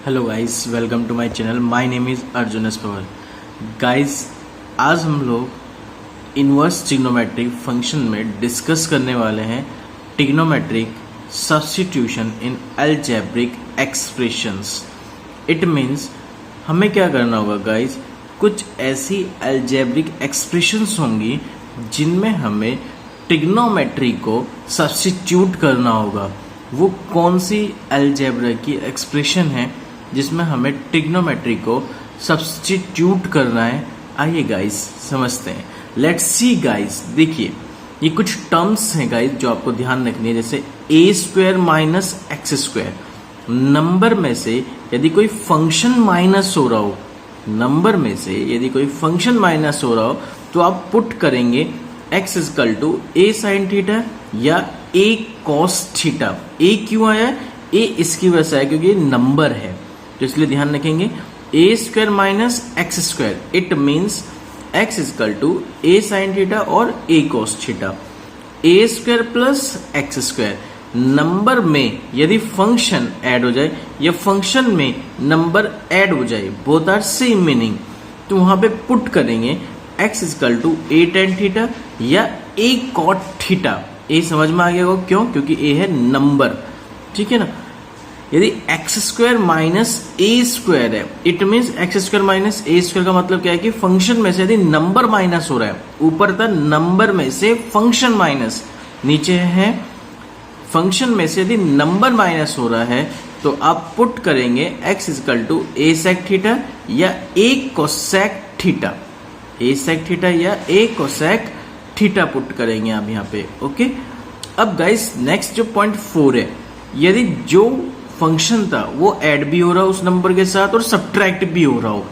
Hello guys, welcome to my channel. My name is Arjun S Pawar. Guys, आज हम लोग inverse trigonometric function में discuss करने वाले हैं trigonometric substitution in algebraic expressions. It means हमें क्या करना होगा गाइस, कुछ ऐसी अलजेब्रिक एक्सप्रेशंस होंगी जिनमें हमें ट्रिग्नोमेट्री को सब्स्टिट्यूट करना होगा। वो कौन सी अलजेब्रा की एक्सप्रेशन है जिसमें हमें ट्रिग्नोमेट्री को सब्स्टिट्यूट करना है? आइए गाइस समझते हैं। लेट्स सी गाइस, देखिए ये कुछ टर्म्स हैं गाइस जो आपको ध्यान रखनी है। जैसे A square minus x square, number में से यदि कोई फंक्शन माइनस हो रहा हो, नंबर में से यदि कोई फंक्शन माइनस हो रहा हो तो आप पुट करेंगे x is equal to a sine theta या ए कॉस थीटा। ए क्यों आया? ए इसकी वजह से आया क्योंकि ये नंबर है, तो इसलिए ध्यान रखेंगे a square minus x square. It means x is equal to a sine theta और a cos theta. A square plus x square, number में यदि फंक्शन ऐड हो जाए या फंक्शन में नंबर ऐड हो जाए, बोथ आर सेम मीनिंग, तो वहां पे पुट करेंगे x is equal to a tan theta या ए कॉट थीटा। ए समझ में आ गया होगा क्यों? क्योंकि ए है नंबर, ठीक है ना। यदि एक्स स्क्वायर माइनस ए स्क्वायर है, it means x square minus A square का मतलब क्या है कि फंक्शन में से यदि नंबर माइनस हो रहा है, ऊपर था नंबर में से फंक्शन माइनस, नीचे है फंक्शन में से यदि नंबर माइनस हो रहा है तो आप पुट करेंगे x is equal to a sec theta या a cosec theta. A sec theta या ए कोसेक थीटा पुट करेंगे आप यहाँ पे। ओके, अब गाइस नेक्स्ट जो पॉइंट 4 है, यदि जो फंक्शन था वो ऐड भी हो रहा हो उस नंबर के साथ और सब्ट्रैक्ट भी हो रहा हो,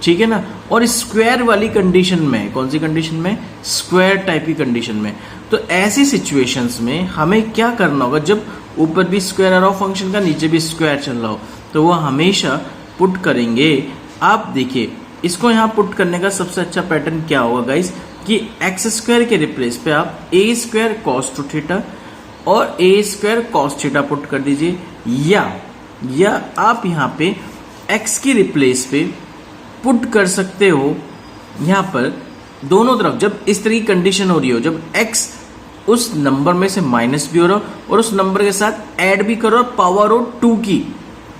ठीक है ना, और स्क्वायर वाली कंडीशन में, कौन सी कंडीशन में? स्क्वायर टाइप की कंडीशन में। तो ऐसी सिचुएशंस में हमें क्या करना होगा? जब ऊपर भी स्क्वायर आ रहा हो फंक्शन का, नीचे भी स्क्वायर चल रहा हो, तो वो हमेशा पुट करेंगे। आप देखिए, इसको यहाँ पुट करने का सबसे अच्छा पैटर्न क्या होगा गाइस, कि एक्स स्क्वायर के रिप्लेस पे आप ए स्क्वायर कॉस टू थीटा और ए स्क्वायर कॉस थीटा पुट कर दीजिए, या आप यहाँ पे x की रिप्लेस पे पुट कर सकते हो यहाँ पर दोनों तरफ। जब इस तरह की कंडीशन हो रही हो, जब x उस नंबर में से माइनस भी हो रहा हो और उस नंबर के साथ ऐड भी कर रहा हो पावर हो 2 की,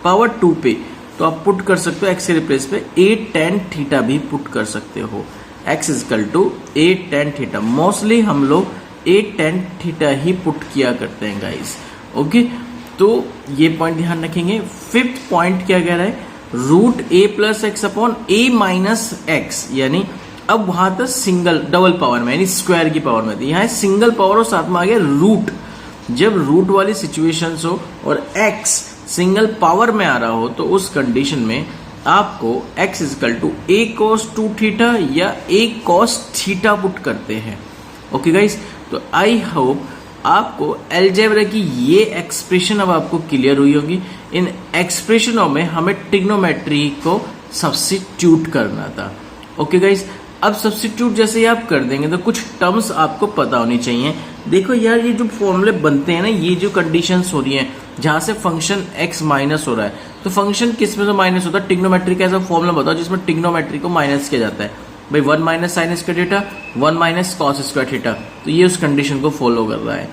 पावर 2 पे, तो आप पुट कर सकते हो x के रिप्लेस पे ए टेन थीटा भी पुट कर सकते हो। x is equal to a tan theta, mostly हम लोग ए टेन थीटा ही पुट किया करते हैं गाइस। ओके, तो ये पॉइंट ध्यान रखेंगे। फिफ्थ पॉइंट क्या कह रहा है? रूट ए प्लस एक्स अपॉन ए माइनस एक्स, यानी अब वहां था सिंगल डबल पावर में, यानी स्क्वायर की पावर में थी, यहाँ सिंगल पावर और साथ में आ गया रूट। जब रूट वाली सिचुएशंस हो और एक्स सिंगल पावर में आ रहा हो तो उस कंडीशन में आपको x is equal to a cos two theta या ए कॉस थीटा पुट करते हैं। ओके गाइस, तो आई होप आपको अलजेब्रा की ये एक्सप्रेशन अब आपको क्लियर हुई होगी। इन एक्सप्रेशनों में हमें ट्रिग्नोमेट्री को सब्स्टिट्यूट करना था। ओके गाइस, अब सब्स्टिट्यूट जैसे ही आप कर देंगे तो कुछ टर्म्स आपको पता होनी चाहिए। देखो यार, ये जो फॉर्मूले बनते हैं ना, ये जो कंडीशंस हो रही हैं जहां से फंक्शन x माइनस हो रहा है, तो फंक्शन किस में से माइनस होता है? ट्रिग्नोमेट्री का ऐसा फॉर्मूला बताओ जिसमें ट्रिग्नोमेट्री को माइनस किया जाता है। भाई 1 minus sine square theta, 1 minus cos square theta, तो ये उस कंडीशन को फॉलो कर रहा है।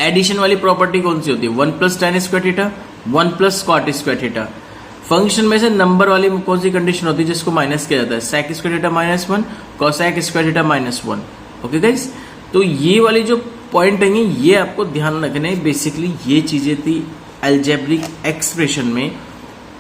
एडिशन वाली प्रॉपर्टी कौन सी होती है? 1 plus tan square theta, 1 plus cot square theta. Function में से नंबर वाली कौन सी कंडीशन होती है जिसको माइनस किया जाता है? Sec square theta minus 1, cosec square theta minus 1। Okay guys, तो ये वाली जो पॉइंट है ये आपको ध्यान रखने। बेसिकली ये चीजें थी अलजेब्रिक एक्सप्रेशन में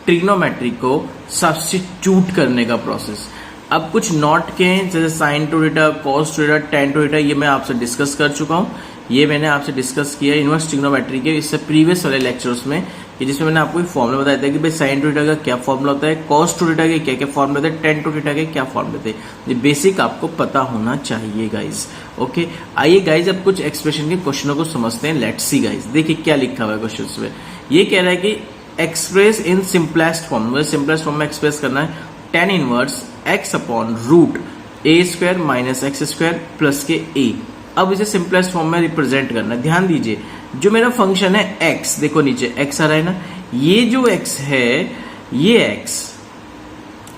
ट्रिग्नोमेट्री को सब्स्टिट्यूट करने का प्रोसेस। अब कुछ नॉट के हैं, जैसे sine two theta, cos two theta, tan two theta, ये मैं आपसे डिस्कस कर चुका हूँ। ये मैंने आपसे डिस्कस किया इनवर्स ट्रिग्नोमेट्री के इससे प्रीवियस वाले लेक्चर्स में, कि जिसमें मैंने आपको एक फॉर्मूला बताया था कि भाई साइन टू थीटा का क्या फॉर्मूला होता है, कॉस टू थीटा के क्या क्या फॉर्मूले थे, टेन टू थीटा के क्या फॉर्मूले थे। ये बेसिक आपको पता होना चाहिए गाइज। ओके, आइए गाइज अब कुछ एक्सप्रेशन के क्वेश्चनों को समझते हैं। लेट्स सी गाइज, देखिए क्या लिखा हुआ है क्वेश्चन में। ये कह रहा है कि एक्सप्रेस इन सिंपलेस्ट फॉर्म, मुझे सिंपलेस्ट फॉर्म में एक्सप्रेस करना है tan inverse x upon root a square minus x square plus के ए। अब इसे सिंपलेस्ट फॉर्म में रिप्रेजेंट करना है। ध्यान दीजिए, जो मेरा फंक्शन है x, देखो नीचे x आ रहा है ना, ये जो x है ये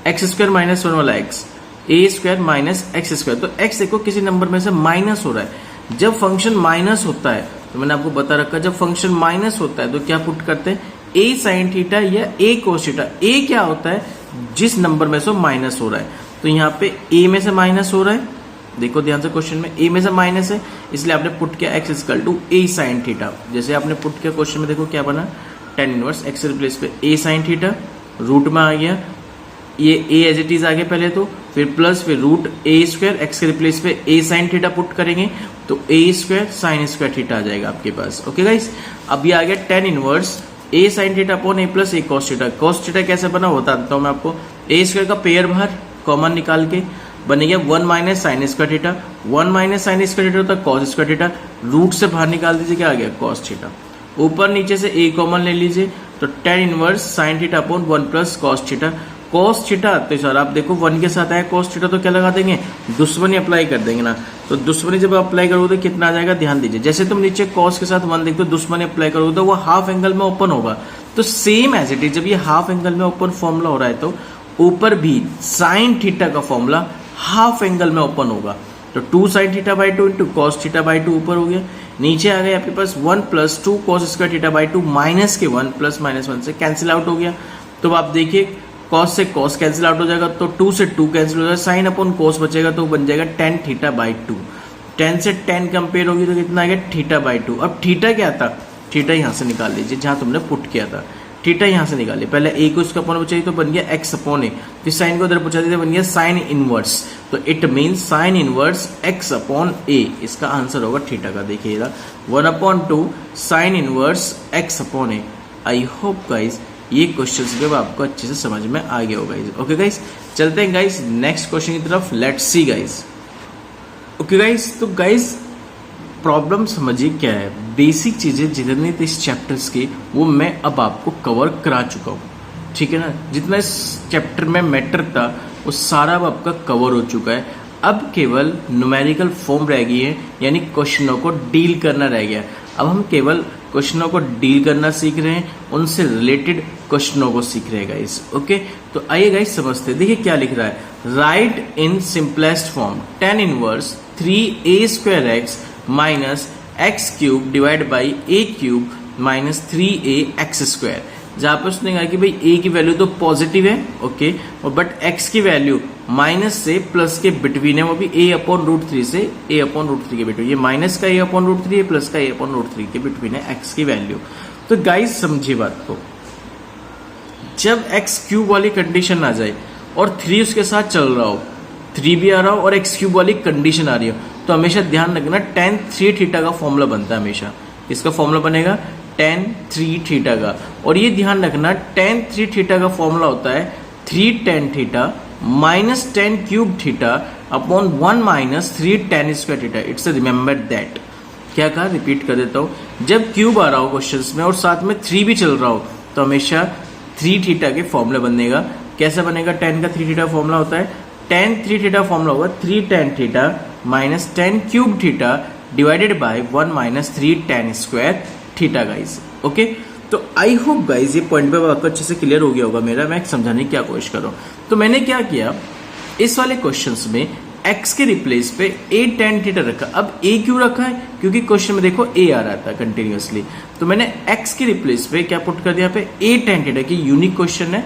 एक्स स्क्वायर माइनस 1 वाला x, ए स्क्वायर माइनस एक्स स्क्वायर, तो x देखो किसी नंबर में से माइनस हो रहा है। जब फंक्शन माइनस होता है तो मैंने आपको बता रखा, जब फंक्शन माइनस होता है तो क्या पुट करते हैं, a साइन थीटा या a कोस थीटा। a क्या होता है, जिस नंबर में से माइनस हो रहा है, तो यहाँ पे a में से माइनस हो रहा है, देखो ध्यान से क्वेश्चन में a में से माइनस है, इसलिए आपने पुट किया x equal to a sine theta. जैसे आपने पुट किया क्वेश्चन में, देखो क्या बना, tan इनवर्स x रिप्लेस पे a साइन थीटा, रूट में आ गया, ये a एज इट इज आ गया पहले तो, फिर प्लस, फिर रूट a स्क्वायर, x के रिप्लेस पे a साइन थीटा पुट करेंगे तो a square sine square theta आ जाएगा आपके पास। ओके गाइस, अब ये आ गया tan inverse a sine theta upon a plus a cos theta. Cos theta कैसे बना होता देता हूँ मैं आपको, a स्क्वायर का पेयर बाहर कॉमन निकाल के बनेगा 1 minus sine square theta, 1 minus sine square theta होता है कॉस स्क्वायर थीटा, रूट से बाहर निकाल दीजिए, क्या आ गया, कॉस थीटा। ऊपर नीचे से a कॉमन ले लीजिए, तो tan inverse sine theta upon 1 plus cos theta. Cos theta, तो सर आप देखो 1 के साथ आया कॉस थीटा, तो क्या लगा देंगे, दुश्मनी अप्लाई कर देंगे ना। तो दुश्मनी जब अप्लाई करोगे तो कितना आ जाएगा, ध्यान दीजिए, जैसे तुम नीचे कॉस के साथ 1 देखते हो, दुश्मनी अप्लाई करोगे तो वो हाफ एंगल में ओपन होगा। तो सेम एज इट इज, जब ये हाफ एंगल में ओपन फॉर्मूला हो रहा है तो ऊपर भी साइन थीटा का फॉर्मूला हाफ एंगल में ओपन होगा। तो 2 sine theta by 2 into cos theta by 2 ऊपर हो गया, नीचे आ गया आपके पास 1 plus 2 cos square theta by 2 minus के 1 प्लस माइनस 1 से कैंसिल आउट हो गया। तो आप देखिए कॉस से कॉस कैंसिल आउट हो जाएगा, तो 2 से 2 कैंसिल हो जाएगा, साइन अपॉन कॉस बचेगा तो बन जाएगा tan थीटा बाई 2। 10 से 10 कंपेयर होगी तो कितना आ गया, थीटा बाई 2। अब थीटा क्या था, थीटा यहाँ से निकाल लीजिए जहां तुमने पुट किया था, थीटा यहाँ से निकालिए, पहले a को इसका अपॉन बचाइए तो बन गया x अपॉन a, फिर साइन को उधर बचा दीजिए बन गया साइन इनवर्स, तो it mean sine inverse x upon a, इसका आंसर होगा थीटा का। देखिएगा 1/2 sign inverse x upon a। I hope guys ये क्वेश्चन जब आपको अच्छे से समझ में आ गया होगा। ओके गाइज, चलते हैं गाइज नेक्स्ट क्वेश्चन की तरफ, let's see guys. Okay guys, तो गाइज प्रॉब्लम समझिए क्या है, बेसिक चीजें जितनी थी इस चैप्टर्स की वो मैं अब आपको कवर करा चुका हूँ, ठीक है ना। जितना इस चैप्टर में मैटर था वो सारा अब आपका कवर हो चुका है। अब केवल न्यूमेरिकल फॉर्म रह गई है, यानी क्वेश्चनों को डील करना रह गया। अब हम केवल क्वेश्चनों को डील करना सीख रहे हैं, उनसे रिलेटेड क्वेश्चनों को सीख रहे हैं गाइस। ओके, तो आइए गाइस समझते हैं। देखिए क्या लिख रहा है, right in simplest form tan inverse 3a square x minus x cube divide by a cube minus 3a x square. जहां पर उसने कहा कि भाई a की वैल्यू तो पॉजिटिव है, ओके, और बट x की वैल्यू माइनस से प्लस के बिटवीन है, वो भी a अपॉन रूट 3 से a अपॉन रूट 3 के बिटवीन। ये माइनस का a अपॉन रूट 3 है, प्लस का a अपॉन रूट 3 के बिटवीन है x की वैल्यू। तो गाइस समझिए बात को, जब x क्यूब वाली कंडीशन आ जाए और 3 उसके साथ चल रहा हो, 3 भी आ रहा हो और x क्यूब वाली कंडीशन आ रही हो, तो हमेशा ध्यान रखना tan 3 थीटा का फॉर्मूला बनता है। हमेशा इसका फॉर्मूला बनेगा tan 3 थीटा का, और ये ध्यान रखना tan 3 थीटा का फॉर्मूला होता है 3 tan theta minus tan cube theta upon 1 minus 3 tan square theta. It's remember that. क्या कहा, रिपीट कर देता हूं, जब क्यूब आ रहा हो क्वेश्चंस में और साथ में 3 भी चल रहा हो तो हमेशा 3 थीटा के फॉर्मूला बनेगा। कैसे बनेगा, tan का 3 थीटा फॉर्मूला होता है, tan 3 थीटा फॉर्मूला होगा 3 tan theta minus tan cube theta divided by 1 minus 3 tan square theta guys. Okay, तो आई होप गाइस ये पॉइंट पे आपको अच्छे से क्लियर हो गया होगा। मेरा मैं समझाने की क्या कोशिश कर रहा हूं। तो मैंने क्या किया, इस वाले क्वेश्चंस में x के रिप्लेस पे a tan थीटा रखा। अब a क्यों रखा है, क्योंकि क्वेश्चन में देखो a आ रहा था कंटिन्यूअसली, तो मैंने x के रिप्लेस पे क्या पुट कर दिया, पे a tan थीटा की यूनिक क्वेश्चन है,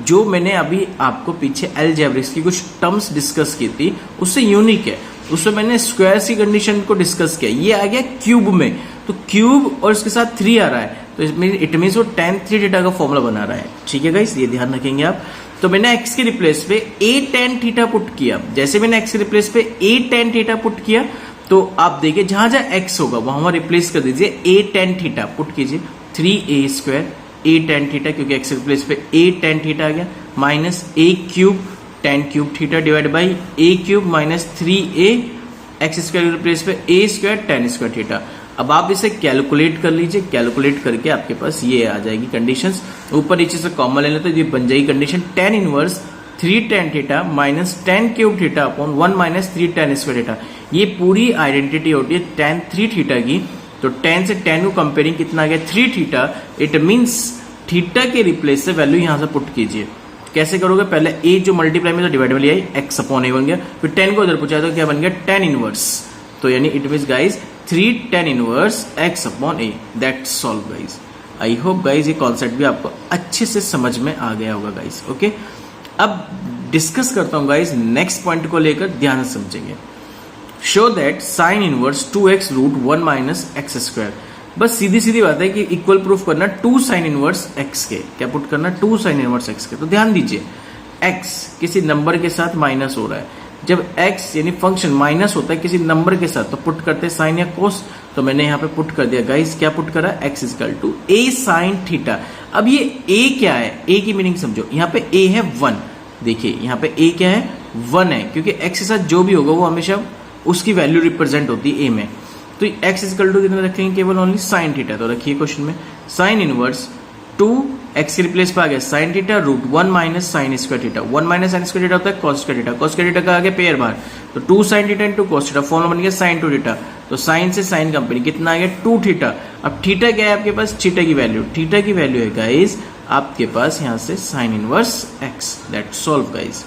जो मैंने अभी आपको पीछे अलजेब्रिक्स की कुछ टर्म्स डिस्कस की थी उससे यूनिक है। उसमें मैंने स्क्वायर्स की कंडीशन को डिस्कस किया, ये आ गया क्यूब में, तो क्यूब और इसके साथ 3 आ रहा है, तो इट मीन्स वो tan 3 थीटा का फॉर्मूला बना रहा है। ठीक है गाइस, ये ध्यान रखेंगे आप। तो मैंने x के रिप्लेस पे a tan थीटा पुट किया। जैसे मैंने x के रिप्लेस पे a tan थीटा पुट किया, तो आप देखिए जहां जहां x होगा वहां रिप्लेस कर दीजिए a tan थीटा पुट कीजिए, 3a square a tan theta, क्योंकि x के रिप्लेस पे a tan थीटा आ गया, minus a cube tan cube theta divide by a cube minus 3a x square के रिप्लेस पे a square tan square theta. अब आप इसे कैलकुलेट कर लीजिए, कैलकुलेट करके आपके पास ये आ जाएगी कंडीशंस, ऊपर नीचे से कॉमन ले लेते, ये बन जाएगी condition tan inverse 3 tan theta minus tan cube theta upon 1 minus 3 tan square theta. ये पूरी आइडेंटिटी होती है tan 3 थीटा की। तो tan से tan को कंपेयरिंग कितना आ गया, 3 थीटा, इट मीन्स थीटा के रिप्लेस से वैल्यू यहां से पुट कीजिए। कैसे करोगे, पहले ए जो मल्टीप्लाई में तो डिवाइड वाली आई एक्स अपॉन ए बन गया, फिर 10 को उधर पूछा तो क्या बन गया, tan इनवर्स। तो यानी it means guys 3 tan inverse x upon A, that's solve guys. I hope guys ये कॉन्सेप्ट भी आपको अच्छे से समझ में आ गया होगा गाइस। ओके, अब डिस्कस करता हूं गाइस नेक्स्ट पॉइंट को लेकर, ध्यान से समझेंगे। Show that sine inverse 2x root 1 minus x square. बस सीधी सीधी बात है कि इक्वल प्रूफ करना 2 साइन इनवर्स x के, क्या पुट करना, 2 साइन इनवर्स x के। तो ध्यान दीजिए x किसी नंबर के साथ माइनस हो रहा है, जब x यानी फंक्शन माइनस होता है किसी नंबर के साथ तो पुट करते हैं साइन या कोस। तो मैंने यहाँ पे पुट कर दिया गाइस, क्या पुट करा, x equal to a sine theta. अब ये a क्या है, a की मीनिंग समझो, यहाँ पे a है 1, देखिए यहाँ पे a क्या है, 1 है, क्योंकि x के साथ जो भी होगा वो हमेशा उसकी वैल्यू रिप्रेजेंट होती है a में। तो x इक्वल टू कितना रखेंगे, केवल ओनली साइन थीटा। तो रखिए क्वेश्चन में साइन इनवर्स 2 x के रिप्लेस पे आ गया sine theta root 1 minus sine square theta. 1 minus sine square theta होता है cos square theta, cos square theta का आ गया पेयर बाहर, तो 2 sine theta into cos theta, formula बन गया साइन 2 थीटा। तो साइन से साइन कंपेयर कितना आ गया, 2 थीटा। अब थीटा क्या है आपके पास, थीटा की वैल्यू, थीटा की वैल्यू है गाइस आपके पास यहाँ से sign inverse x, that solve guys.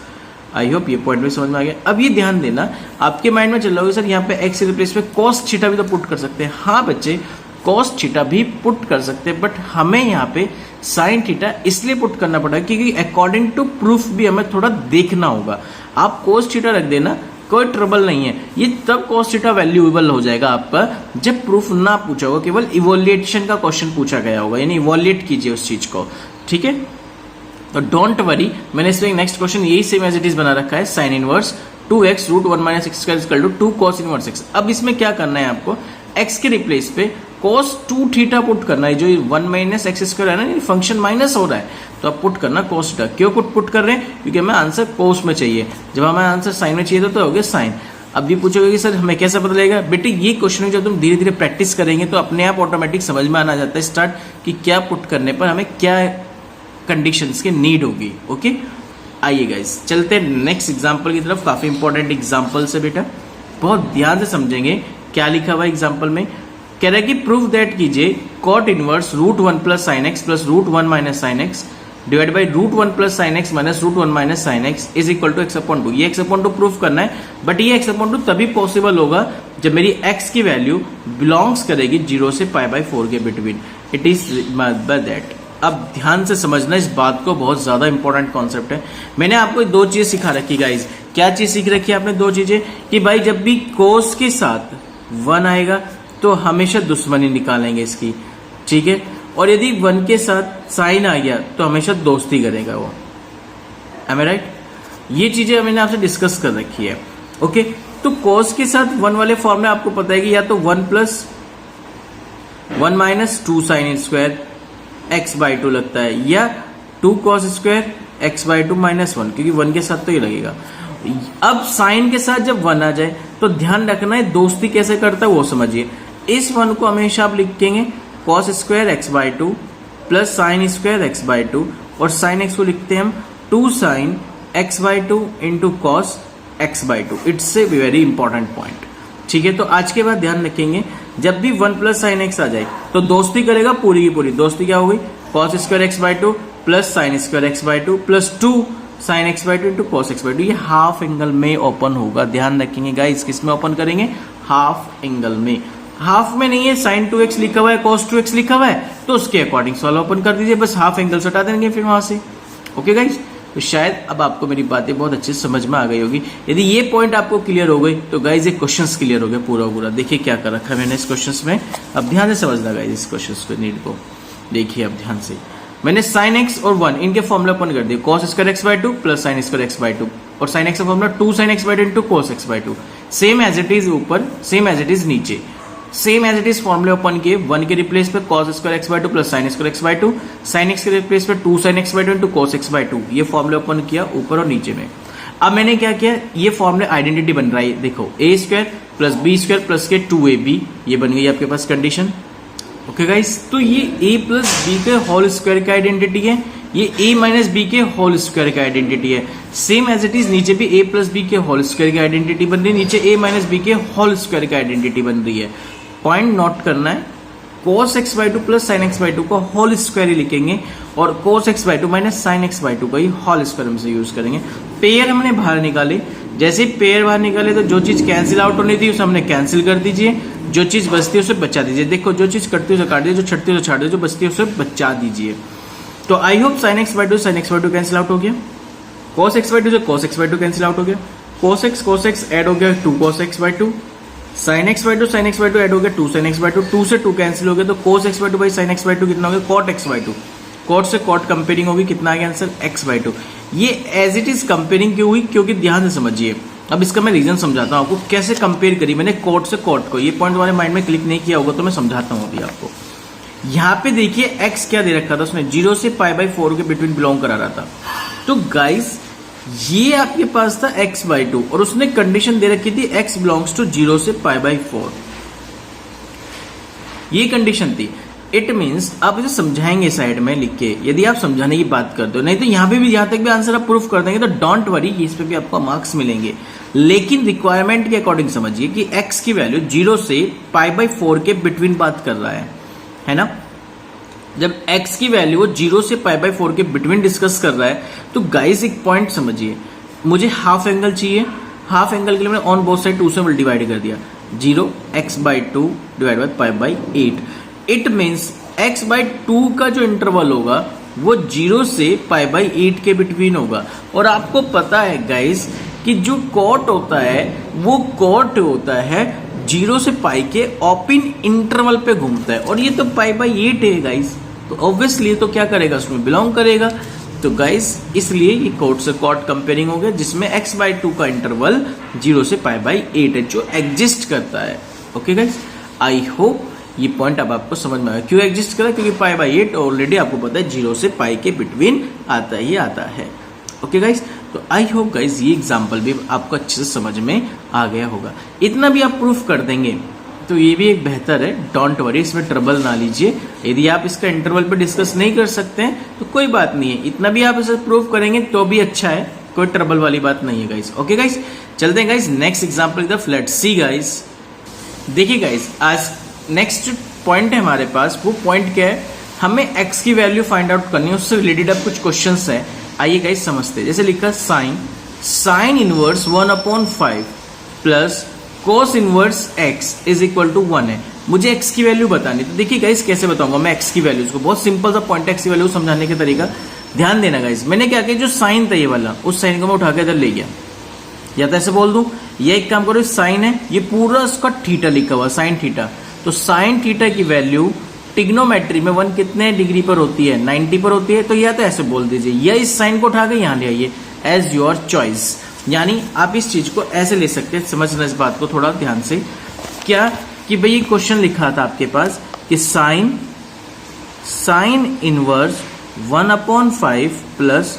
I hope ये पॉइंट भी समझ में आ गया। अब ये ध्यान देना, आपके माइंड में चल रहा होगा सर यहाँ पे x के रिप्लेस पे cos थीटा भी तो पुट कर सकते हैं। हाँ बच्चे, cos थीटा भी पुट कर सकते हैं, बट हमें यहाँ पे sin थीटा इसलिए पुट करना पड़ा क्योंकि अकॉर्डिंग टू प्रूफ भी हमें थोड़ा देखना होगा। आप cos थीटा रख देना, कोई ट्रबल नहीं है, ये तब cos थीटा वैल्यूएबल हो जाएगा आपका जब प्रूफ ना पूछा होगा, केवल इवोल्यूएशन का क्वेश्चन पूछा गया होगा, यानी इवोल्यूएट कीजिए उस चीज को, ठीक है। तो डोंट वरी, मैंने इसमें नेक्स्ट क्वेश्चन यही सेम एज इट इज बना रखा है, sine inverse 2x root 1 minus x square equal to 2 cos inverse x। अब इसमें क्या करना है आपको, x के रिप्लेस पे cos 2 थीटा पुट करना है, जो 1 माइनस एक्स स्क्वायर है ना, फंक्शन माइनस हो रहा है, तो आप पुट करना cos थीटा। क्यों पुट कर रहे हैं, क्योंकि हमें आंसर cos में चाहिए, जब हमें आंसर साइन में चाहिए तो हो गया साइन। अब ये पूछोगे कि सर हमें कैसे पता लगेगा, बेटे ये क्वेश्चन है जब तुम धीरे धीरे प्रैक्टिस करेंगे तो अपने आप ऑटोमेटिक समझ में आना जाता है स्टार्ट कि क्या पुट करने पर हमें क्या कंडीशंस की नीड होगी। ओके, आइए गाइस चलते हैं नेक्स्ट एग्जांपल की तरफ। काफी इंपॉर्टेंट एग्जांपल से बेटा, बहुत ध्यान से समझेंगे क्या लिखा हुआ है एग्जांपल में। कह रहा है कि प्रूव दैट कीजिए cot inverse root 1 plus sine x plus root 1 minus sine x divide by root 1 plus sine x minus root 1 minus sine x is equal to x upon 2। ये एक्स अपॉन 2 प्रूफ करना है, but ये x upon 2 तभी possible होगा जब मेरी x की value belongs करेगी 0 से π/4 के between. It is by that. अब ध्यान से समझना इस बात को, बहुत ज्यादा इंपॉर्टेंट कॉन्सेप्ट है। मैंने आपको 2 चीज सिखा रखी गाइज। क्या चीज सीख रखी है आपने, 2 चीजें, कि भाई जब भी कोस के साथ 1 आएगा तो हमेशा दुश्मनी निकालेंगे इसकी, ठीक है, और यदि 1 के साथ साइन आ गया तो हमेशा दोस्ती करेगा वो। एम आई राइट? ये चीजें मैंने आपसे डिस्कस कर रखी है। ओके, तो कोस के साथ 1 वाले फॉर्म में आपको पता है कि या तो 1 plus 1 minus 2 sign square x/2 लगता है, या 2 cos स्क्वायर x/2 माइनस 1, क्योंकि 1 के साथ तो ये लगेगा। अब साइन के साथ जब 1 आ जाए तो ध्यान रखना है दोस्ती कैसे करता है वो समझिए। इस 1 को हमेशा आप लिखेंगे cos square x/2 plus sine square x/2, और साइन x को लिखते हैं हम 2 sine x/2 into cos x/2। It's a very important point, ठीक है। तो आज के बाद ध्यान रखेंगे जब भी 1 प्लस साइन एक्स आ जाए तो दोस्ती करेगा पूरी की पूरी। दोस्ती क्या हो गई, cos square x/2 plus sine square x/2 plus 2 sine x/2 into cos x/2। ये हाफ एंगल में ओपन होगा, ध्यान रखेंगे गाइस। किस में ओपन करेंगे, हाफ एंगल में। हाफ में नहीं है, साइन 2x लिखा हुआ है, cos 2x लिखा हुआ है, तो उसके अकॉर्डिंग सॉल्व ओपन कर दीजिए, बस हाफ एंगल से हटा देंगे फिर वहां से। ओके गाइस, तो शायद अब आपको मेरी बातें बहुत अच्छे से समझ में आ गई होगी। यदि ये पॉइंट आपको क्लियर हो गई तो गाइज ये क्वेश्चंस क्लियर हो गए पूरा। देखिए क्या कर रखा है मैंने इस क्वेश्चंस में, अब ध्यान से समझना गाइज इस क्वेश्चंस को, नीड को देखिए अब ध्यान से। मैंने साइन एक्स और 1 इनके फॉर्मूला ओपन कर दिए, cos square x/2 plus sine square x/2, और साइन एक्स का formula 2 sine x/2 into cos x/2। Same as it is ऊपर, सेम एज इट इज नीचे, सेम एज इट इज फॉर्मूले open किए। 1 के रिप्लेस पे cos square x/2 plus sine square x/2, sine x के replace पे 2 sine x/2 into cos x/2। ये फॉर्मूले ओपन किया ऊपर और नीचे में। अब मैंने क्या किया, ये फॉर्मूले आइडेंटिटी बन रहा है, देखो a square plus b square plus के 2ab, ये बन गई आपके पास कंडीशन। ओके गाइस, तो ये a प्लस b के होल स्क्वायर की आइडेंटिटी है, ये a माइनस b के होल स्क्वायर की आइडेंटिटी है। सेम एज इट इज नीचे भी a प्लस b के होल स्क्वायर की आइडेंटिटी बन रही है, नीचे a माइनस b के होल स्क्वायर की आइडेंटिटी बन रही है। पॉइंट नोट करना है, cos x/2 plus sin x/2 का होल स्क्वायर ही लिखेंगे और cos x/2 minus sin x/2 का ही होल स्क्वायर हम से यूज करेंगे। पेयर हमने बाहर निकाले, जैसे पेयर बाहर निकाले तो जो चीज कैंसिल आउट होनी थी उसे हमने कैंसिल कर दीजिए, जो चीज बचती है उसे बचा दीजिए। देखो जो चीज कटती है उसे काट दीजिए, जो छटती है उसे छाट दीजिए, जो बचती है उसे बचा दीजिए। तो I hope sin x/2 cancel out हो गया, cos x/2 से cos x/2 कैंसिल आउट हो गया, cos x ऐड हो गया 2 cos x/2, sin x/2 add हो गया 2 sin x/2, 2 से 2 कैंसिल हो गया तो cos x/2 by sin x/2 कितना हो गया cot x/2, cot से cot कंपेयरिंग होगी, कितना आ गया आंसर x/2। ये एज इट इज कंपेयरिंग क्यों हुई, क्योंकि ध्यान से समझिए, अब इसका मैं रीजन समझाता हूँ आपको कैसे कंपेयर करी मैंने कोट से कोट को। ये पॉइंट तुम्हारे माइंड में क्लिक नहीं किया होगा तो मैं समझाता हूँ अभी आपको। यहाँ पे देखिए x क्या दे रखा था उसने, 0 से π/4 के बिटवीन बिलोंग करा रहा था। तो गाइस ये आपके पास था x/2 और उसने कंडीशन दे रखी थी x बिलोंग्स टू 0 से π/4, ये कंडीशन थी। इट मीन्स आप इसे समझाएंगे साइड में लिख के, यदि आप समझाने की बात करते हो, नहीं तो यहाँ पे भी यहाँ तक भी आंसर आप प्रूफ कर देंगे तो डोंट वरी, इस पे भी आपको मार्क्स मिलेंगे। लेकिन रिक्वायरमेंट के अकॉर्डिंग समझिए कि x की वैल्यू 0 से π/4 के बिटवीन बात कर रहा है ना। जब x की वैल्यू 0 से π/4 के बिटवीन डिस्कस कर रहा है तो गाइस एक पॉइंट समझिए, मुझे हाफ एंगल चाहिए, हाफ एंगल के लिए मैंने ऑन बोथ साइड 2 से डिवाइड कर दिया, 0x/2 divide by π/8। It means x/2 का जो इंटरवल होगा वो 0 से π/8 के बिटवीन होगा। और आपको पता है गाइस कि जो कॉट होता है वो कॉट होता है 0 से पाई के ओपन इंटरवल पे घूमता है, और ये तो π/8 है गाइस, तो ऑब्वियसली तो क्या करेगा, उसमें बिलोंग करेगा। तो गाइस इसलिए ये कॉट से कॉट कंपेयरिंग हो गया, जिसमें x/2 का इंटरवल 0 से π/8 है जो एग्जिस्ट करता है। ओके गाइस, आई होप ये पॉइंट अब आपको समझ में आया क्यों एग्जिस्ट करा, क्योंकि π/8 ऑलरेडी आपको पता है 0 से पाई के बिटवीन आता ही आता है। ओके गाइस, तो आई होप गाइस ये एग्जांपल भी आपको अच्छे से समझ में आ गया होगा। इतना भी आप प्रूफ कर देंगे तो ये भी एक बेहतर है, डोंट वरी, इसमें ट्रबल ना लीजिए। यदि आप इसका इंटरवल पे डिस्कस नहीं कर सकते हैं तो कोई बात नहीं है, इतना भी आप इसे प्रूफ करेंगे तो भी अच्छा है, कोई ट्रबल वाली बात नहीं है गाइस। ओके गाइस, चलते हैं गाइस नेक्स्ट एग्जांपल की तरफ, लेट्स सी गाइस। देखिए गाइस आज नेक्स्ट पॉइंट है हमारे पास, वो पॉइंट क्या है, हमें x की वैल्यू फाइंड आउट करनी है, उससे रिलेटेड अब कुछ क्वेश्चंस है। आइए गाइस समझते हैं। जैसे लिखा sine inverse 1/5 plus cos inverse x is equal to 1 है। मुझे x की वैल्यू बतानी, तो देखिए गाइस कैसे बताऊंगा मैं x की वैल्यू, उसको बहुत सिंपल सा पॉइंट x की वैल्यू समझाने का तरीका ध्यान देना गाइस। मैंने क्या किया, जो साइन था ये वाला, उस साइन को मैं उठा के इधर ले गया, या तो ऐसे बोल दूं, ये एक काम करो, साइन है, ये पूरा उसका थीटा लिखा हुआ, साइन थीटा, तो साइन थीटा की वैल्यू टिग्नोमेट्री में 1 कितने डिग्री पर होती है, 90 पर होती है। तो या तो ऐसे बोल दीजिए, या इस साइन को उठा के यहां ले आइए, एज योर चॉइस। यानी आप इस चीज को ऐसे ले सकते हैं, समझना इस बात को थोड़ा ध्यान से, क्या कि भाई ये क्वेश्चन लिखा था आपके पास कि sine inverse 1/5 plus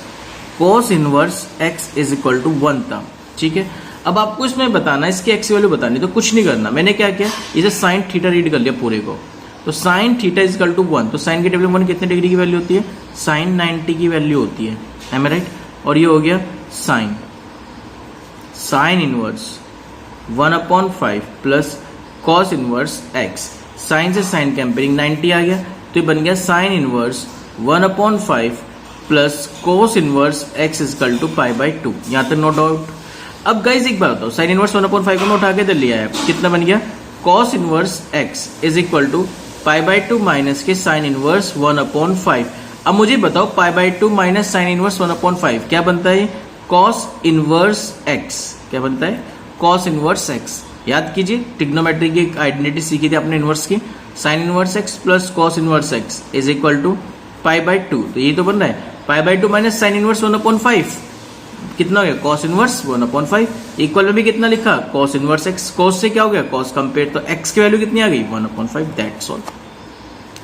cos inverse x is equal to 1 था, ठीक है। अब आपको इसमें बताना है, इसकी x वैल्यू बतानी, तो कुछ नहीं करना, मैंने क्या किया, इसे साइन थीटा रीड कर लिया पूरे को, तो sine theta is equal to 1, तो साइन की टेबल 1 कितने डिग्री की वैल्यू होती है, साइन 90 की वैल्यू होती है, एम आई राइट। और ये हो गया sine inverse 1/5 plus cos inverse x, sine से साइन कंपेयरिंग 90 आ गया, तो ये बन गया sine inverse 1/5 plus cos inverse x is equal to π/2। यहां तक नो डाउट। अब गाइज एक बात बताओ, साइन इनवर्स 1/5 को मैं उठा के इधर लिया है, कितना बन गया, cos inverse x is equal to π/2 minus के साइन इनवर्स 1/5। अब मुझे बताओ π/2 माइनस साइन इनवर्स 1/5 क्या बनता है, कॉस इनवर्स x, क्या बनता है, कॉस इनवर्स x। याद कीजिए ट्रिग्नोमेट्री की आइडेंटिटी सीखी थी अपने इनवर्स की, sine inverse x plus cos inverse x is equal to π/2, तो ये तो बन रहा है π/2 माइनस साइन इनवर्स 1/5, कितना हो गया, कॉस इनवर्स 1/5, इक्वल में भी कितना लिखा, कॉस इनवर्स x, कॉस से क्या हो गया, कॉस कंपेयर, तो x की वैल्यू कितनी आ गई, 1/5, दैट्स ऑल।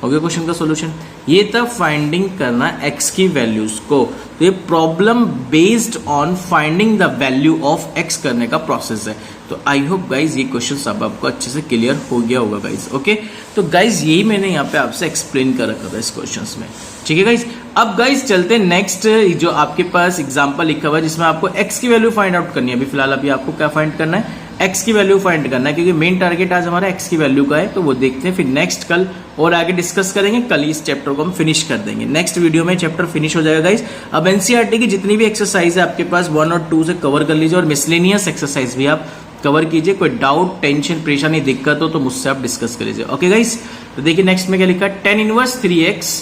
हो गया क्वेश्चन का सॉल्यूशन। ये था फाइंडिंग करना x की वैल्यूज को, तो ये problem based on finding the value of x करने का प्रोसेस है। तो आई होप गाइज ये क्वेश्चन सब आपको अच्छे से क्लियर हो गया होगा गाइज। ओके, तो गाइज यही मैंने यहाँ पे आपसे एक्सप्लेन कर रखा था इस क्वेश्चन में, ठीक है गाइज। अब गाइज चलते हैं नेक्स्ट, जो आपके पास एग्जाम्पल लिखा हुआ है जिसमें आपको x की वैल्यू फाइंड आउट करनी है। अभी फिलहाल अभी आपको क्या फाइंड करना है, x की वैल्यू फाइंड करना है, क्योंकि मेन टारगेट आज हमारा x की वैल्यू का है, तो वो देखते हैं, फिर नेक्स्ट कल और आगे डिस्कस करेंगे। कल इस चैप्टर को हम फिनिश कर देंगे। नेक्स्ट वीडियो में चैप्टर फिनिश हो जाएगा गाइस। अब एनसीईआरटी की जितनी भी एक्सरसाइज है आपके पास 1 और 2 से कवर कर लीजिए, और मिसलेनियस एक्सरसाइज भी आप कवर कीजिए। कोई डाउट, टेंशन, परेशानी, दिक्कत हो तो मुझसे आप डिस्कस कर लीजिए। ओके गाइस, तो देखिए नेक्स्ट में क्या लिखा है, tan inverse 3x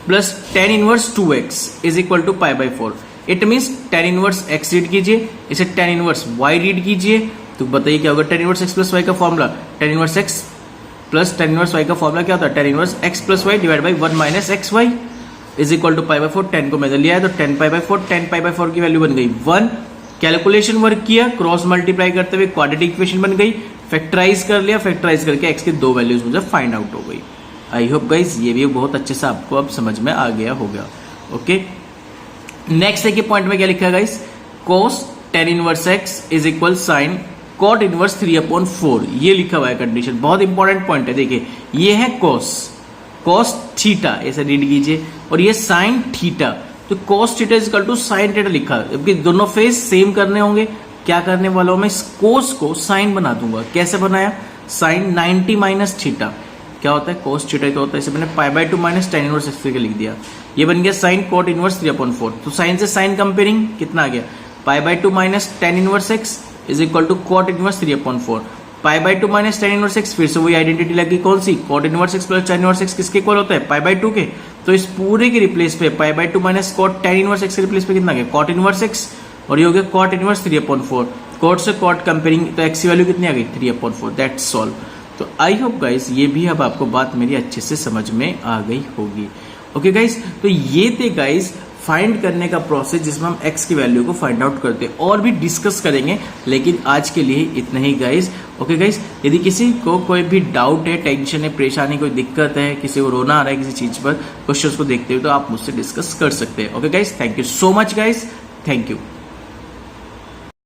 plus tan inverse 2x is equal to π/4। It means tan inverse x read कीजिए, इसे tan इनवर्स y रीड कीजिए, तो बताइए क्या होगा। tan inverse x plus y का formula, tan inverse x plus tan inverse y का formula क्या होता है, tan inverse x plus y divide by 1 minus x y is equal to π/4। tan को मैंने लिया है तो tan π/4, tan π/4 की वैल्यू बन गई 1। कैलकुलेशन वर्क किया, क्रॉस मल्टीप्लाई करते हुए क्वाड्रेटिक इक्वेशन बन गई, फैक्टराइज कर लिया, फैक्टराइज करके x की 2 वैल्यूज मुझे फाइंड आउट हो गई। आई होप गाइस ये भी बहुत अच्छे से आपको अब समझ में आ गया होगा। ओके, नेक्स्ट देखिए पॉइंट में क्या लिखा है guys, cos tan inverse x is equal sine cot inverse 3/4, ये लिखा हुआ है कंडीशन। बहुत इंपॉर्टेंट पॉइंट है। देखिए ये है cos थीटा, ऐसे रीड कीजिए, और ये sin थीटा, तो cos theta is equal to sin theta लिखा है। जबकि दोनों फेस सेम करने होंगे, क्या करने वाला हूं मैं, इस cos को sin बना दूंगा। कैसे बनाया, sin 90 माइनस थीटा क्या होता है, cos थीटा क्या होता है, इसे मैंने π/2 माइनस tan इनवर्स x लिख दिया। ये बन गया sin cot इनवर्स 3/4। तो sin से sin कंपेयरिंग कितना आ गया, π/2 minus tan inverse x is equal to cot inverse 3/4। π/2 minus tan inverse x, फिर से वही आइडेंटिटी लगी, कौन सी, cot inverse x plus tan inverse x किसके इक्वल होता है, π/2 के। तो इस पूरे के रिप्लेस पे π/2 minus cot tan inverse x के रिप्लेस पे कितना गया, cot इनवर्स x, और ये हो गया cot इनवर्स 3/4। cot से cot कंपेयरिंग, तो x की वैल्यू कितनी आ गई, 3/4। That's all. तो आई होप गाइस ये भी अब आपको बात मेरी अच्छे से समझ में आ गई होगी। ओके गाइस, तो ये थे गाइस फाइंड करने का प्रोसेस जिसमें हम x की वैल्यू को फाइंड आउट करते हैं। और भी डिस्कस करेंगे, लेकिन आज के लिए इतना ही गाइस। ओके गाइस, यदि किसी को कोई भी डाउट है, टेंशन है, परेशानी, कोई दिक्कत है, किसी को रोना आ रहा है किसी चीज पर, क्वेश्चंस को देखते हुए, तो आप मुझसे डिस्कस कर सकते हैं। Okay guys, thank you so much guys, thank you.